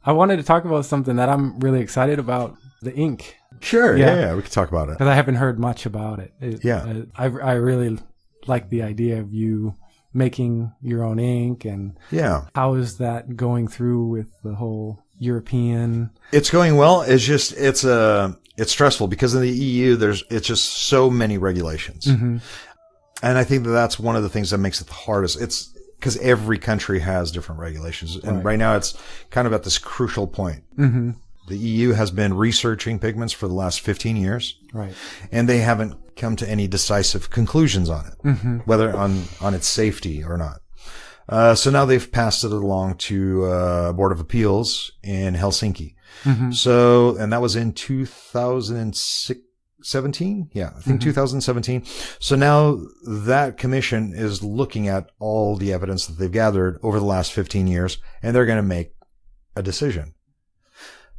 I wanted to talk about something that I'm really excited about, the ink. Sure, yeah, we can talk about it. Because I haven't heard much about it. I really like the idea of you making your own ink, and how is that going through with the whole European? It's going well. It's stressful because in the EU it's just so many regulations. Mm-hmm. And I think that's one of the things that makes it the hardest. It's because every country has different regulations. And right now it's kind of at this crucial point. Mm-hmm. The EU has been researching pigments for the last 15 years. Right. And they haven't come to any decisive conclusions on it, mm-hmm. whether on its safety or not. So now they've passed it along to Board of Appeals in Helsinki. Mm-hmm. So, and that was in 2017? Yeah, I think 2017. So now that commission is looking at all the evidence that they've gathered over the last 15 years, and they're going to make a decision.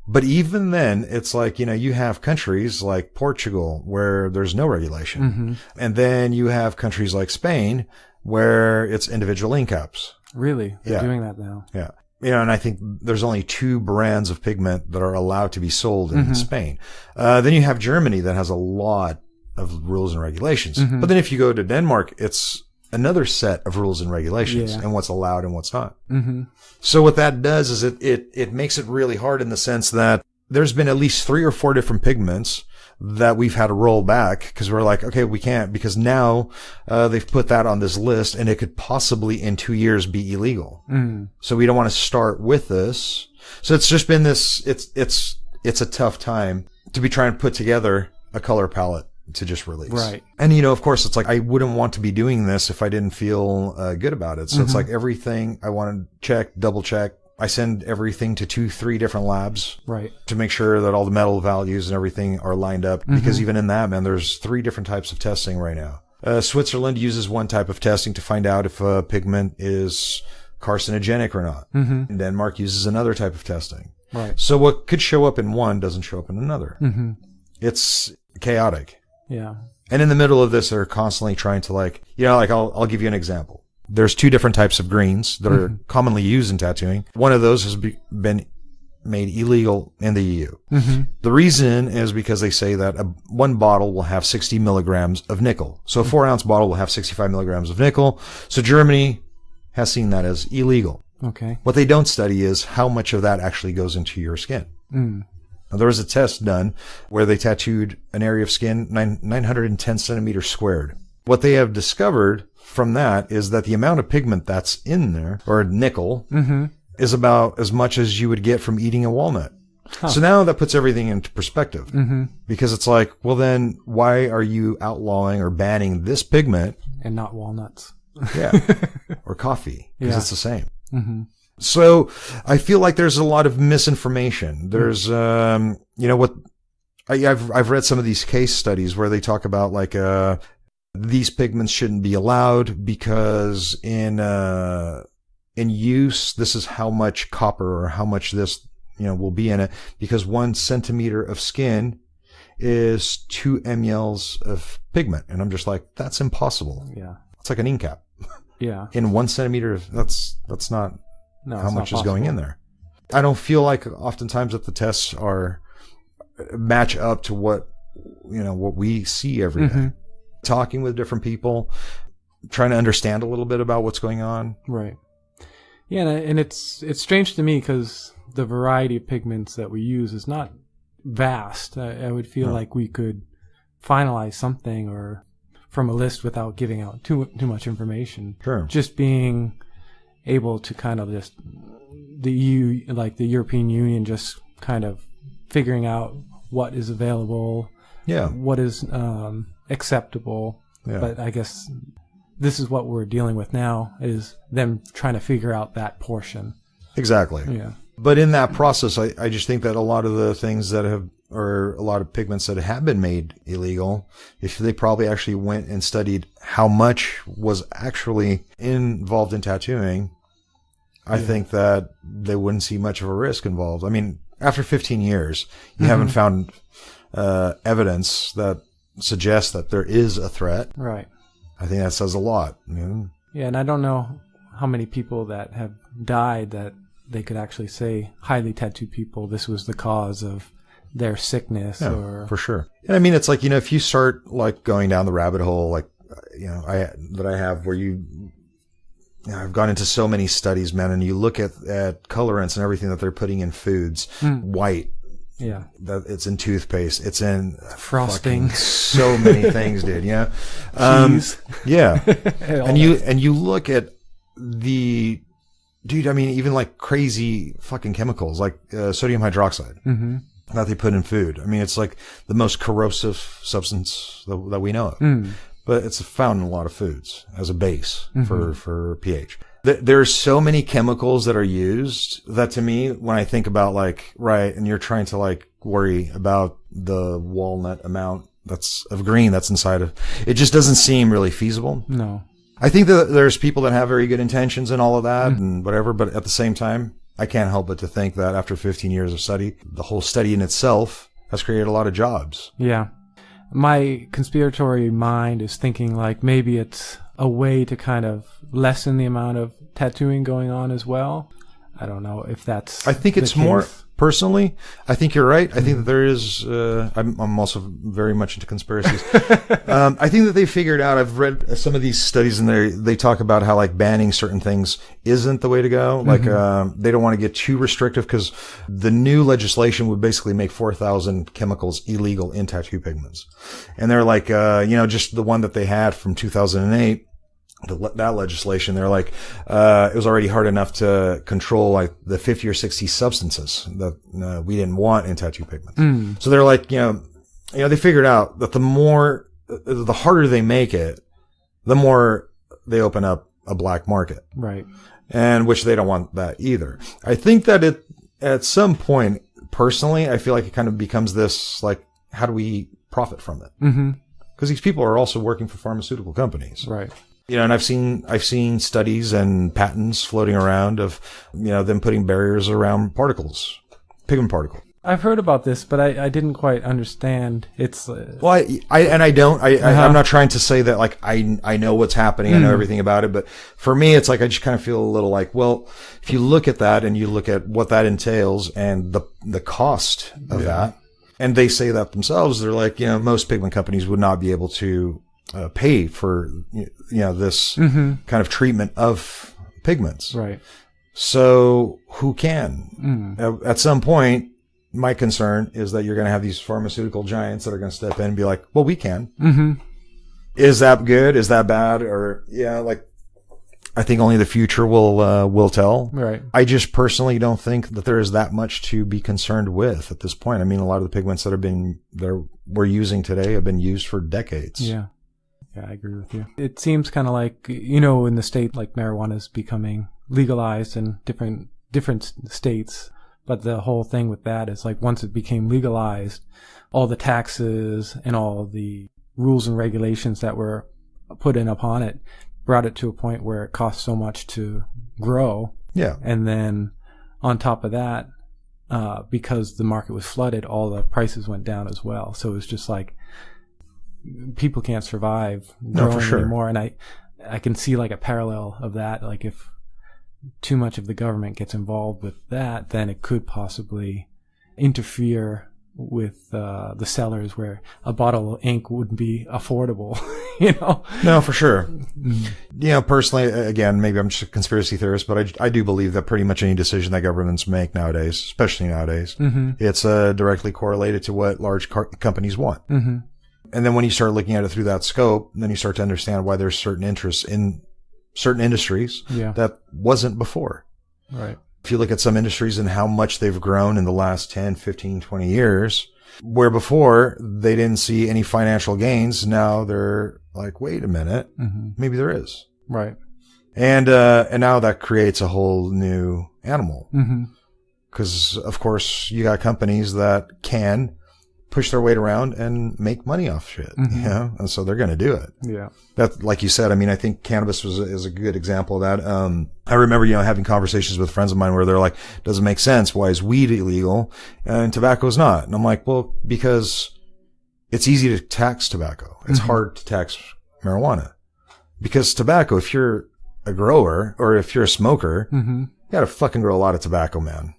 But even then, it's like, you have countries like Portugal where there's no regulation. Mm-hmm. And then you have countries like Spain where it's individual ink caps. Really? They're doing that now? Yeah. And I think there's only 2 brands of pigment that are allowed to be sold in mm-hmm. Spain. Then you have Germany that has a lot of rules and regulations. Mm-hmm. But then if you go to Denmark, it's another set of rules and regulations and what's allowed and what's not. Mm-hmm. So what that does is it makes it really hard in the sense that there's been at least 3 or 4 different pigments that we've had to roll back because we're like, okay, we can't because now they've put that on this list and it could possibly in 2 years be illegal. Mm. So we don't want to start with this. So it's just been this, it's a tough time to be trying to put together a color palette to just release. Right. And, of course, it's like I wouldn't want to be doing this if I didn't feel good about it. So mm-hmm. it's like everything I want to check, double check. I send everything to 2-3 different labs to make sure that all the metal values and everything are lined up. Mm-hmm. Because even in that, man, there's 3 different types of testing right now. Switzerland uses one type of testing to find out if a pigment is carcinogenic or not. Mm-hmm. And Denmark uses another type of testing. Right. So what could show up in one doesn't show up in another. Mm-hmm. It's chaotic. Yeah. And in the middle of this, they're constantly trying to I'll give you an example. There's 2 different types of greens that are commonly used in tattooing. One of those has been made illegal in the EU. Mm-hmm. The reason is because they say that one bottle will have 60 milligrams of nickel. So a 4-ounce bottle will have 65 milligrams of nickel. So Germany has seen that as illegal. Okay. What they don't study is how much of that actually goes into your skin. Mm. There was a test done where they tattooed an area of skin 910 centimeters squared. What they have discovered from that is that the amount of pigment that's in there, or nickel, mm-hmm. is about as much as you would get from eating a walnut. Huh. So now that puts everything into perspective. Mm-hmm. Because it's like, well then, why are you outlawing or banning this pigment? And not walnuts. Yeah. Or coffee. Because it's the same. Mm-hmm. So I feel like there's a lot of misinformation. There's, I've read some of these case studies where they talk about these pigments shouldn't be allowed because in use, this is how much copper or how much this, will be in it because 1 centimeter of skin is 2 mLs of pigment. And I'm just like, that's impossible. Yeah. It's like an ink cap. Yeah. In 1 centimeter, that's not. No, how much is going in there? I don't feel like oftentimes that the tests match up to what we see every day. Talking with different people, trying to understand a little bit about what's going on. Right. Yeah, and it's strange to me because the variety of pigments that we use is not vast. I would feel like we could finalize something or from a list without giving out too much information. Sure. Just being able to kind of just the EU, like the European Union, just kind of figuring out what is available, what is acceptable. Yeah. But I guess this is what we're dealing with now is them trying to figure out that portion. Exactly. Yeah. But in that process, I just think that a lot of the things that or a lot of pigments that have been made illegal, if they probably actually went and studied how much was actually involved in tattooing, I think that they wouldn't see much of a risk involved. I mean, after 15 years, you haven't found evidence that suggests that there is a threat. Right. I think that says a lot. Yeah, and I don't know how many people that have died that they could actually say highly tattooed people, this was the cause of their sickness. Yeah, or for sure. And I mean, it's like, if you start like going down the rabbit hole, like, I have where I've gone into so many studies, man, and you look at colorants and everything that they're putting in foods, white. Yeah. That it's in toothpaste. It's in frosting. So many things, dude. Yeah. Cheese. Yeah. and you look at the, dude, I mean, even like crazy fucking chemicals like sodium hydroxide that they put in food. I mean, it's like the most corrosive substance that we know of. But it's found in a lot of foods as a base for pH. There's so many chemicals that are used that to me, when I think about like, right, and you're trying to like worry about the walnut amount of green that's inside of it, just doesn't seem really feasible. No. I think that there's people that have very good intentions and all of that and whatever, but at the same time, I can't help but to think that after 15 years of study, the whole study in itself has created a lot of jobs. Yeah. My conspiratory mind is thinking like maybe it's a way to kind of lessen the amount of tattooing going on as well. I don't know if that's I think it's more, personally, I think you're right. I think that there is, I'm also very much into conspiracies. I think that they figured out, I've read some of these studies and they talk about how like banning certain things isn't the way to go. Like, they don't want to get too restrictive because the new legislation would basically make 4,000 chemicals illegal in tattoo pigments. And they're like, just the one that they had from 2008. That legislation, they're like, it was already hard enough to control like the 50 or 60 substances that we didn't want in tattoo pigments. So they're like, they figured out that the harder they make it, the more they open up a black market. Right. And which they don't want that either. I think that at some point, personally, I feel like it kind of becomes this, like, how do we profit from it? Because these people are also working for pharmaceutical companies. Right. And I've seen studies and patents floating around of, them putting barriers around particles, pigment particles. I've heard about this, but I didn't quite understand. It's well, I'm not trying to say that like I know what's happening, I know everything about it, but for me, it's like I just kind of feel a little like, well, if you look at that and you look at what that entails and the cost of that, and they say that themselves, they're like, most pigment companies would not be able to pay for this kind of treatment of pigments. Right. So who can? At some point, my concern is that you're going to have these pharmaceutical giants that are going to step in and be like, well, we can. Is that good? Is that bad? Or I think only the future will tell. Right. I just personally don't think that there is that much to be concerned with at this point. I mean, a lot of the pigments that we're using today have been used for decades. Yeah. Yeah, I agree with you. It seems kind of like, in the state, like marijuana is becoming legalized in different states. But the whole thing with that is like once it became legalized, all the taxes and all the rules and regulations that were put in upon it brought it to a point where it cost so much to grow. Yeah. And then on top of that, because the market was flooded, all the prices went down as well. So it was just like people can't survive growing anymore. And I can see like a parallel of that. Like if too much of the government gets involved with that, then it could possibly interfere with the sellers where a bottle of ink wouldn't be affordable, No, for sure. Personally, again, maybe I'm just a conspiracy theorist, but I do believe that pretty much any decision that governments make nowadays, especially nowadays, it's directly correlated to what large companies want. And then when you start looking at it through that scope, then you start to understand why there's certain interests in certain industries that wasn't before. Right. If you look at some industries and how much they've grown in the last 10, 15, 20 years, where before they didn't see any financial gains, now they're like, wait a minute, maybe there is. Right. And now that creates a whole new animal. Because, of course, you got companies that can push their weight around and make money off shit, and so they're going to do it. Yeah. That, like you said, I mean, I think cannabis is a good example of that. I remember, having conversations with friends of mine where they're like, doesn't make sense. Why is weed illegal and tobacco's not? And I'm like, well, because it's easy to tax tobacco. It's hard to tax marijuana because tobacco, if you're a grower or if you're a smoker, got to fucking grow a lot of tobacco, man.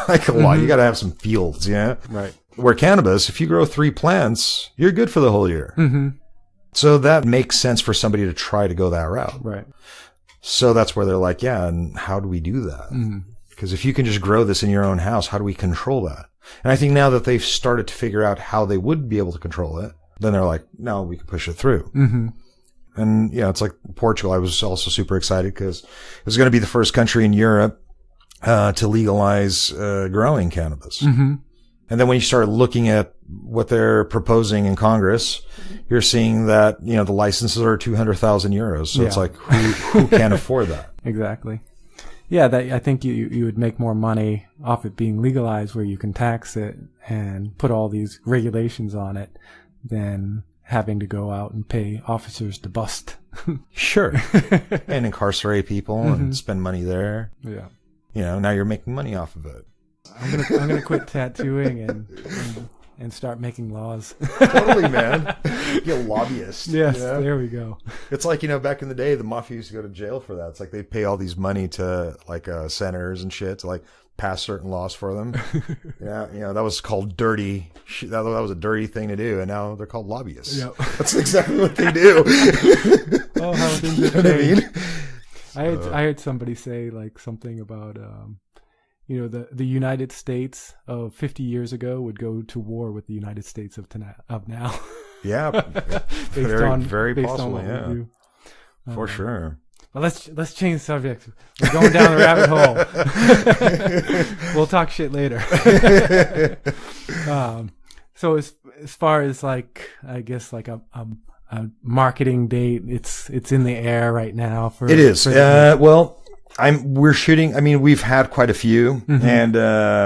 Like a lot. You got to have some fields, yeah? Right. Where cannabis, if you grow 3 plants, you're good for the whole year. So that makes sense for somebody to try to go that route. Right. So that's where they're like, yeah, and how do we do that? Because if you can just grow this in your own house, how do we control that? And I think now that they've started to figure out how they would be able to control it, then they're like, no, we can push it through. And yeah, it's like Portugal. I was also super excited because it was going to be the first country in Europe to legalize growing cannabis. And then when you start looking at what they're proposing in Congress, you're seeing that, you know, the licenses are 200,000 euros. So it's like, who can afford that? Exactly. Yeah, I think you would make more money off it being legalized, where you can tax it and put all these regulations on it, than having to go out and pay officers to bust. Sure. And incarcerate people and spend money there. Yeah. You know, now you're making money off of it. I'm gonna quit tattooing and start making laws. Totally, man. Be a lobbyist. Yes, there we go. It's like, you know, back in the day, the mafia used to go to jail for that. It's like they pay all these money to like senators and shit to like pass certain laws for them. Yeah, you know, that was called dirty. That was a dirty thing to do, and now they're called lobbyists. Yep. That's exactly what they do. Oh, how things have changed. I heard somebody say like something about you know, the United States of 50 years ago would go to war with the United States of now. Yeah, very possible. Yeah, for sure. Well, let's change the subject. We're going down the rabbit hole. We'll talk shit later. So as far as like, I guess like a marketing date, it's in the air right now. It is. Well, we're shooting. I mean, we've had quite a few, and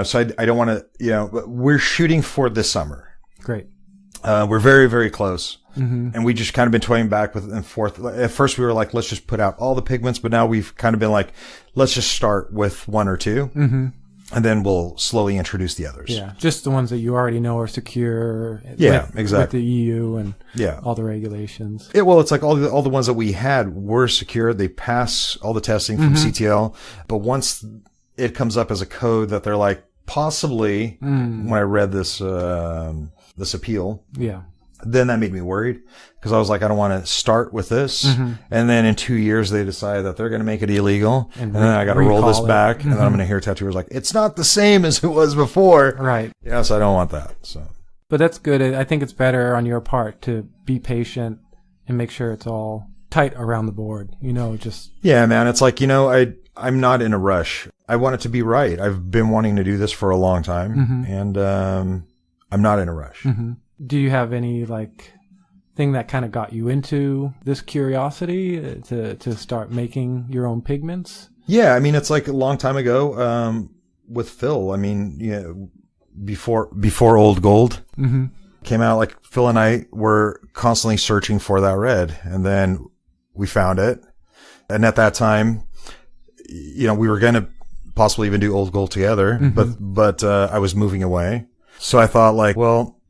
so I don't want to. You know, but we're shooting for this summer. Great. We're very, very close. And we just kind of been toying back with and forth. At first we were like, let's just put out all the pigments, but now we've kind of been like, let's just start with 1 or 2. And then we'll slowly introduce the others. Yeah. Just the ones that you already know are secure. Yeah, exactly. With the EU and all the regulations. Well, it's like all the ones that we had were secure. They pass all the testing from CTL. But once it comes up as a code that they're like, possibly, when I read this appeal. Yeah. Then that made me worried because I was like, I don't want to start with this. And then in 2 years, they decide that they're going to make it illegal. And then I got to roll this back. And then I'm going to hear tattooers like, it's not the same as it was before. Right. Yes, I don't want that. So, but that's good. I think it's better on your part to be patient and make sure it's all tight around the board, you know, just. Yeah, man. It's like, you know, I'm not in a rush. I want it to be right. I've been wanting to do this for a long time and, I'm not in a rush. Do you have any like thing that kind of got you into this curiosity to start making your own pigments? Yeah, I mean, it's like a long time ago with Phil. I mean, you know, before Old Gold came out, like Phil and I were constantly searching for that red, and then we found it. And at that time, you know, we were going to possibly even do Old Gold together, but I was moving away. So I thought like, well,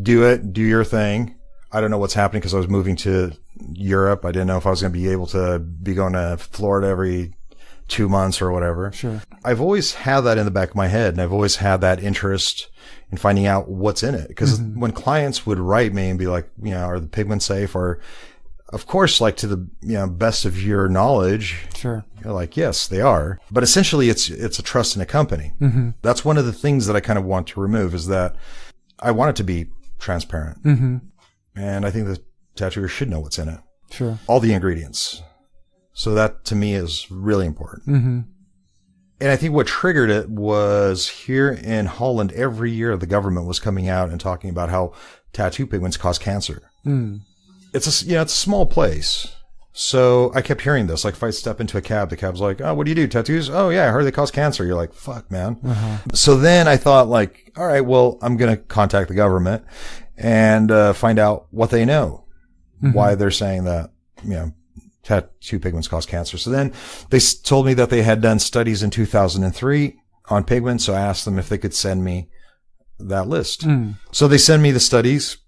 do your thing. I don't know what's happening because I was moving to Europe. I didn't know if I was going to be able to be going to Florida every 2 months or whatever. Sure. I've always had that in the back of my head, and I've always had that interest in finding out what's in it. Because when clients would write me and be like, you know, are the pigments safe? Or, of course, like to the, you know, best of your knowledge. Sure. You're like, yes, they are. But essentially, it's a trust in a company. That's one of the things that I kind of want to remove, is that I want it to be transparent. And I think the tattooer should know what's in it. Sure. All the ingredients. So that to me is really important. And I think what triggered it was here in Holland, every year the government was coming out and talking about how tattoo pigments cause cancer. It's a small place. So I kept hearing this. Like if I step into a cab, the cab's like, oh, what do you do? Tattoos? Oh yeah, I heard they cause cancer. You're like, fuck, man. So then I thought like, all right, well, I'm going to contact the government and find out what they know, why they're saying that, you know, tattoo pigments cause cancer. So then they told me that they had done studies in 2003 on pigments. So I asked them if they could send me that list. So they send me the studies.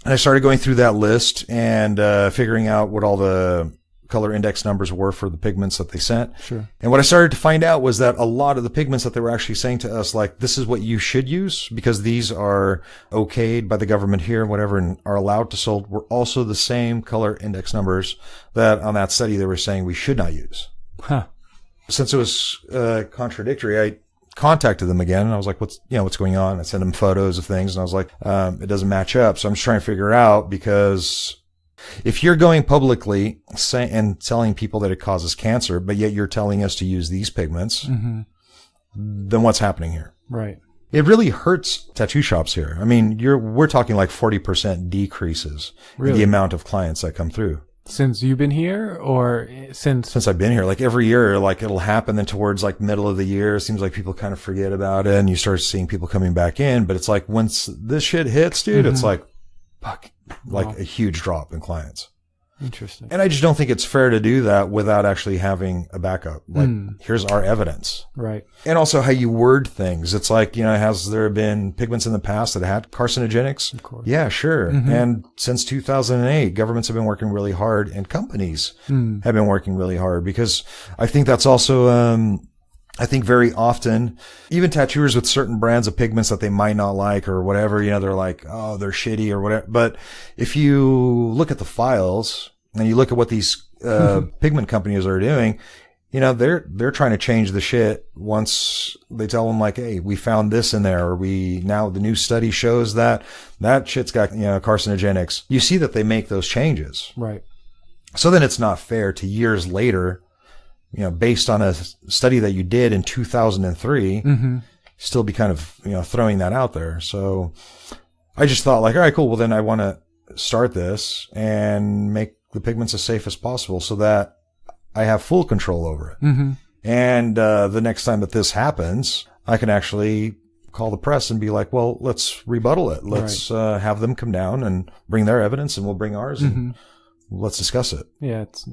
And I started going through that list and figuring out what all the color index numbers were for the pigments that they sent. Sure. And what I started to find out was that a lot of the pigments that they were actually saying to us, like, this is what you should use because these are okayed by the government here and whatever and are allowed to sold, were also the same color index numbers that on that study they were saying we should not use. Huh. Since it was contradictory, I contacted them again and I was like, what's going on? I sent them photos of things and I was like, it doesn't match up. So I'm just trying to figure it out because if you're going publicly and telling people that it causes cancer, but yet you're telling us to use these pigments, then what's happening here? Right. It really hurts tattoo shops here. I mean, we're talking like 40% decreases in the amount of clients that come through. Since you've been here or since I've been here, like every year, like it'll happen then towards like middle of the year, it seems like people kind of forget about it and you start seeing people coming back in. But it's like once this shit hits, dude, it's like, fuck. Like a huge drop in clients. Interesting. And I just don't think it's fair to do that without actually having a backup. Like, here's our evidence. Right. And also how you word things. It's like, has there been pigments in the past that had carcinogenics? Of course. Yeah, sure. And since 2008, governments have been working really hard and companies have been working really hard because I think that's also, I think very often, even tattooers with certain brands of pigments that they might not like or whatever, they're like, oh, they're shitty or whatever. But if you look at the files and you look at what these pigment companies are doing, they're trying to change the shit once they tell them like, hey, we found this in there, or now the new study shows that shit's got, carcinogenics. You see that they make those changes. Right. So then it's not fair to years later, based on a study that you did in 2003, still be kind of, throwing that out there. So I just thought like, all right, cool. Well, then I want to start this and make the pigments as safe as possible so that I have full control over it. And the next time that this happens, I can actually call the press and be like, well, let's rebuttal it. Let's have them come down and bring their evidence and we'll bring ours and let's discuss it. Yeah, it's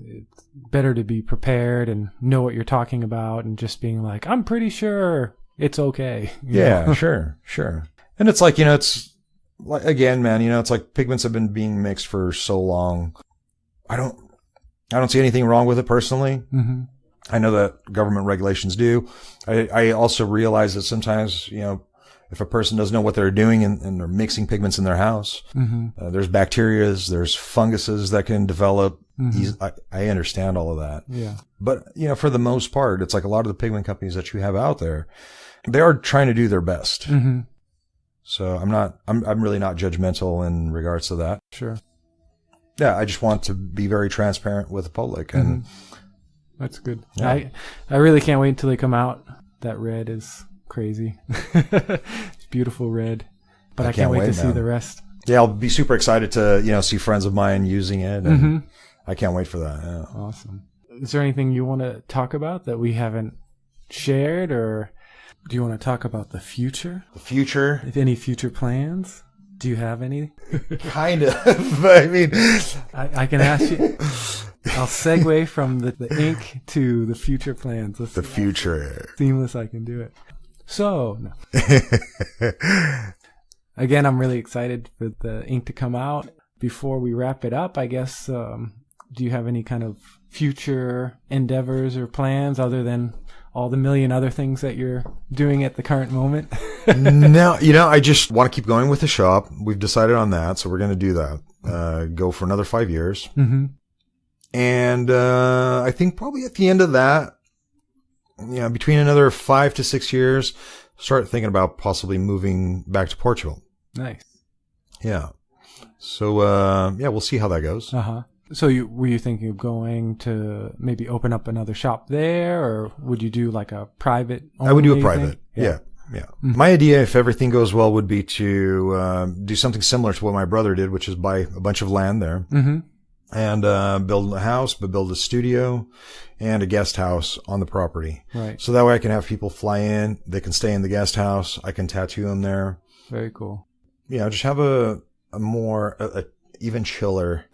better to be prepared and know what you're talking about and just being like, I'm pretty sure it's okay. Yeah, sure. And it's like, it's like, again, man, it's like pigments have been being mixed for so long. I don't see anything wrong with it personally. I know that government regulations do. I also realize that sometimes, if a person doesn't know what they're doing and they're mixing pigments in their house, there's bacterias, there's funguses that can develop. I understand all of that. Yeah. But, for the most part, it's like a lot of the pigment companies that you have out there, they are trying to do their best. So I'm really not judgmental in regards to that. Sure. Yeah. I just want to be very transparent with the public and that's good. Yeah. I really can't wait until they come out. That red is crazy. It's beautiful red, but I can't wait to see the rest. Yeah, I'll be super excited to see friends of mine using it, and I can't wait for that. Yeah. Awesome. Is there anything you want to talk about that we haven't shared, or do you want to talk about the future? The future? If any future plans? Do you have any? Kind of. I mean, I can ask you. I'll segue from the ink to the future plans. The future. Seamless, I can do it. So, no. Again, I'm really excited for the ink to come out. Before we wrap it up, I guess, do you have any kind of future endeavors or plans other than all the million other things that you're doing at the current moment? No, I just want to keep going with the shop. We've decided on that, so we're going to do that. Go for another 5 years. And I think probably at the end of that, between another 5 to 6 years, start thinking about possibly moving back to Portugal. Nice. Yeah. So, we'll see how that goes. So were you thinking of going to maybe open up another shop there, or would you do like a private? I would do a private. Yeah. My idea, if everything goes well, would be to do something similar to what my brother did, which is buy a bunch of land there. And build a house, but build a studio and a guest house on the property. Right. So that way I can have people fly in. They can stay in the guest house. I can tattoo them there. Very cool. Just have a more even chiller,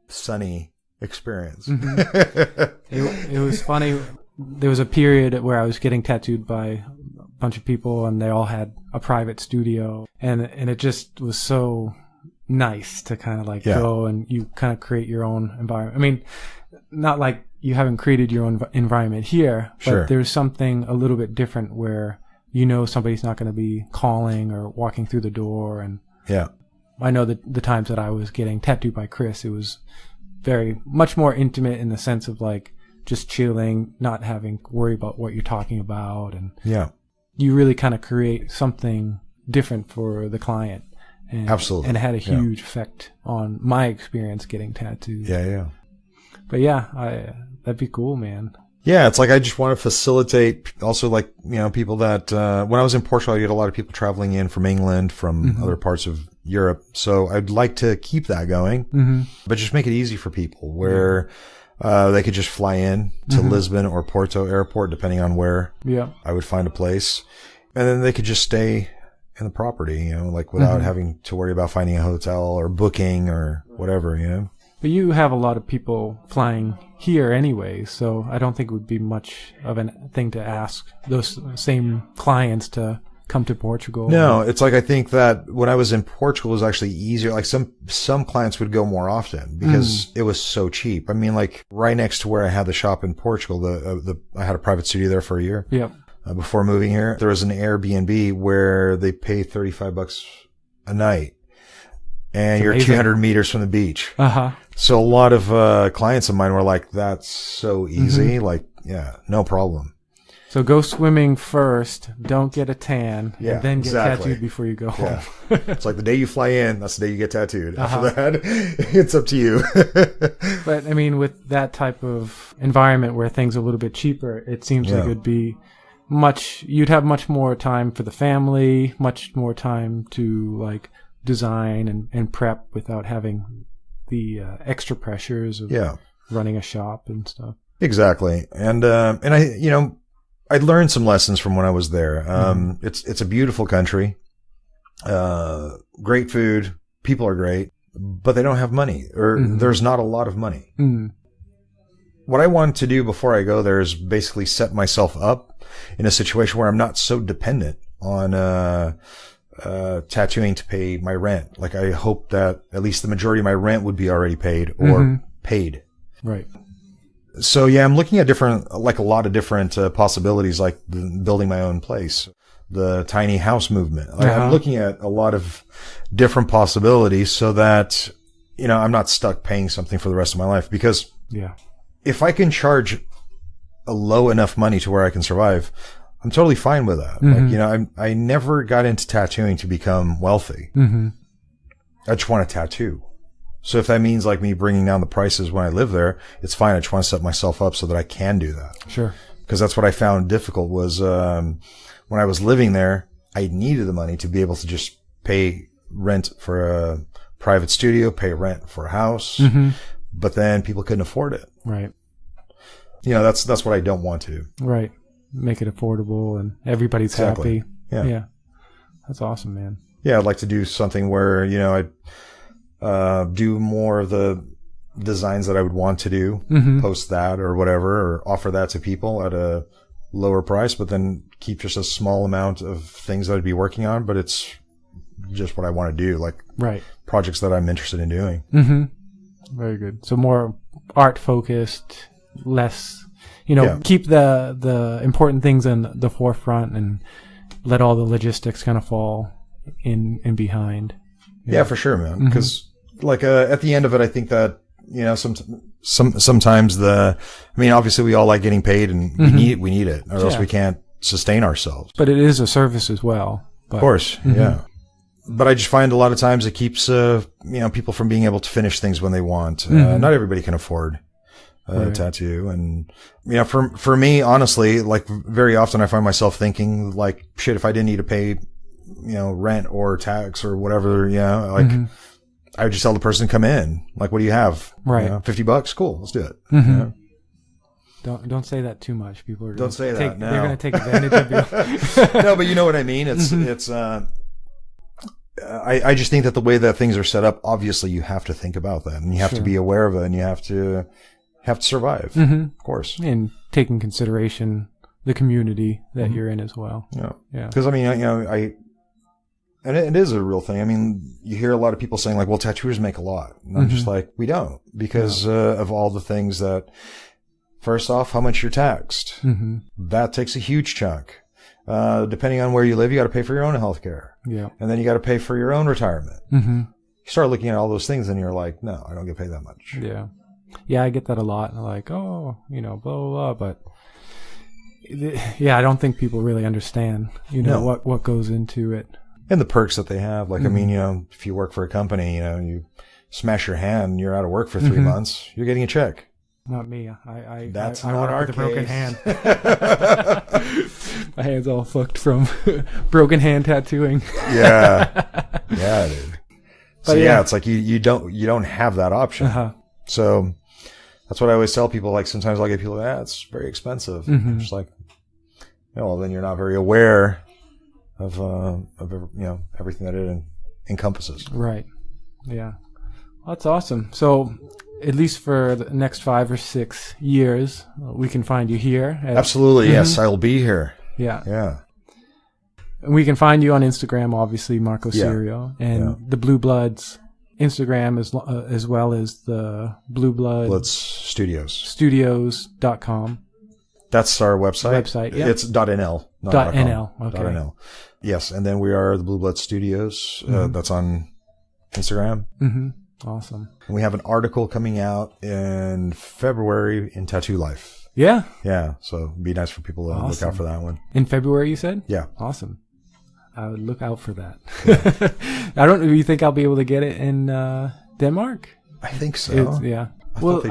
sunny experience. It was funny. There was a period where I was getting tattooed by a bunch of people, and they all had a private studio, and it just was so nice to kind of like go and you kind of create your own environment. I mean, not like you haven't created your own environment here, but Sure. there's something a little bit different where you know somebody's not going to be calling or walking through the door. And Yeah. I know that the times that I was getting tattooed by Chris, it was very much more intimate in the sense of like just chilling, not having to worry about what you're talking about. And Yeah. you really kind of create something different for the client. And, Absolutely. And it had a huge effect on my experience getting tattooed. Yeah. Yeah. But yeah, that'd be cool, man. Yeah, it's like I just want to facilitate also like, people that, when I was in Portugal, I had a lot of people traveling in from England, from other parts of Europe. So I'd like to keep that going, but just make it easy for people where they could just fly in to Lisbon or Porto Airport, depending on where I would find a place. And then they could just stay in the property, like without having to worry about finding a hotel or booking or whatever, But you have a lot of people flying here anyway, so I don't think it would be much of a thing to ask those same clients to come to Portugal. No, it's like I think that when I was in Portugal, it was actually easier. Like some clients would go more often because it was so cheap. I mean, like right next to where I had the shop in Portugal, I had a private studio there for a year. Yep. Before moving here, there was an Airbnb where they pay $35 a night. And you're 200 meters from the beach. So a lot of clients of mine were like, that's so easy. Like, yeah, no problem. So go swimming first, don't get a tan, Yeah, and then get exactly. tattooed before you go home. It's like the day you fly in, that's the day you get tattooed. After that, it's up to you. But I mean, with that type of environment where things are a little bit cheaper, it seems like it would be you'd have much more time for the family, much more time to like design and prep without having the extra pressures of running a shop and stuff. Exactly. And I learned some lessons from when I was there. It's a beautiful country, great food, people are great, but they don't have money, or there's not a lot of money. What I want to do before I go there is basically set myself up in a situation where I'm not so dependent on tattooing to pay my rent. Like I hope that at least the majority of my rent would be already paid or paid. Right. So yeah, I'm looking at a lot of different possibilities, like building my own place, the tiny house movement. Like, I'm looking at a lot of different possibilities so that, I'm not stuck paying something for the rest of my life, because if I can charge a low enough money to where I can survive, I'm totally fine with that. Like, I never got into tattooing to become wealthy. I just want to tattoo. So if that means like me bringing down the prices when I live there, it's fine. I just want to set myself up so that I can do that. Sure. Because that's what I found difficult was, when I was living there, I needed the money to be able to just pay rent for a private studio, pay rent for a house, but then people couldn't afford it. Right. That's what I don't want to. Right. Make it affordable and everybody's happy. Yeah. That's awesome, man. Yeah. I'd like to do something where, I'd do more of the designs that I would want to do, post that or whatever, or offer that to people at a lower price, but then keep just a small amount of things that I'd be working on, but it's just what I want to do, like projects that I'm interested in doing. Very good. So more art focused, less, keep the important things in the forefront and let all the logistics kind of fall in behind. Yeah, for sure, man. Because at the end of it, I think that, sometimes obviously we all like getting paid and we need it, or else we can't sustain ourselves. But it is a service as well. Of course. Yeah. But I just find a lot of times it keeps, people from being able to finish things when they want. Not everybody can afford a tattoo. And, for me, honestly, like very often I find myself thinking like, shit, if I didn't need to pay, rent or tax or whatever, I would just tell the person to come in. Like, what do you have? Right. $50? Cool. Let's do it. Don't say that too much. People are don't say that. No. They're going to take advantage of you. No, but you know what I mean. It's I just think that the way that things are set up, obviously you have to think about that and you have to be aware of it and you have to survive, of course. And take in consideration the community that you're in as well. Yeah. Because And it is a real thing. I mean, you hear a lot of people saying like, well, tattooers make a lot. And I'm just like, we don't, because of all the things that, first off, how much you're taxed. That takes a huge chunk. Depending on where you live, you got to pay for your own health care. Yeah. And then you got to pay for your own retirement. You start looking at all those things and you're like, no, I don't get paid that much. Yeah. Yeah, I get that a lot. Like, oh, you know, blah, blah, blah. But yeah, I don't think people really understand, you know, what goes into it. And the perks that they have. Like, I mean, you know, if you work for a company, you know, you smash your hand, you're out of work for 3 months, you're getting a check. Not me. I That's I not work our with a broken hand. case. My hand's all fucked from broken hand tattooing. Yeah, dude. So yeah, it's like you don't have that option. So that's what I always tell people. Like sometimes I'll get people, it's very expensive. I'm just like, well, then you're not very aware of you know, everything that it encompasses. Right. Yeah. Well, that's awesome. So at least for the next 5 or 6 years, we can find you here. Absolutely. Yes, I'll be here. Yeah. Yeah. And we can find you on Instagram, obviously, Marco Serio, and the Blue Bloods Instagram as well as the Blue Bloods Studios. Studios.com. That's our website. Yeah. It's .nl. Not .nl. Okay. .nl. Yes, and then we are the Blue Blood Studios. That's on Instagram. Awesome. And we have an article coming out in February in Tattoo Life. Yeah. Yeah. So it'd be nice for people to look out for that one. In February, you said? Yeah. Awesome. I would look out for that. Do you think I'll be able to get it in Denmark? I think so. Yeah. Well,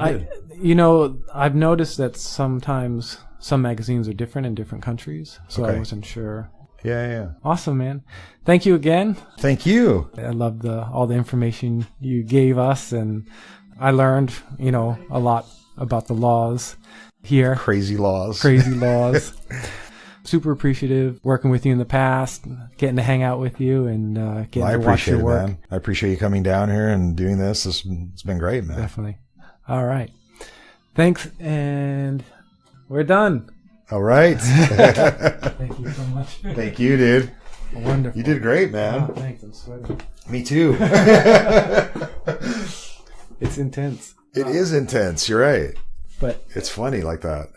you know, I've noticed that sometimes some magazines are different in different countries, so I wasn't sure. Yeah. Awesome, man. Thank you again. Thank you. I love all the information you gave us, and I learned, you know, a lot about the laws here. Crazy laws. Super appreciative working with you in the past, getting to hang out with you, and getting to watch your work. Man. I appreciate you coming down here and doing this. It's been great, man. Definitely. All right. Thanks, and we're done. All right. Thank you so much. Thank you, dude. Wonderful. You did great, man. Oh, thanks. I'm sweating. Me too. It's intense. It is intense. You're right. But it's funny like that.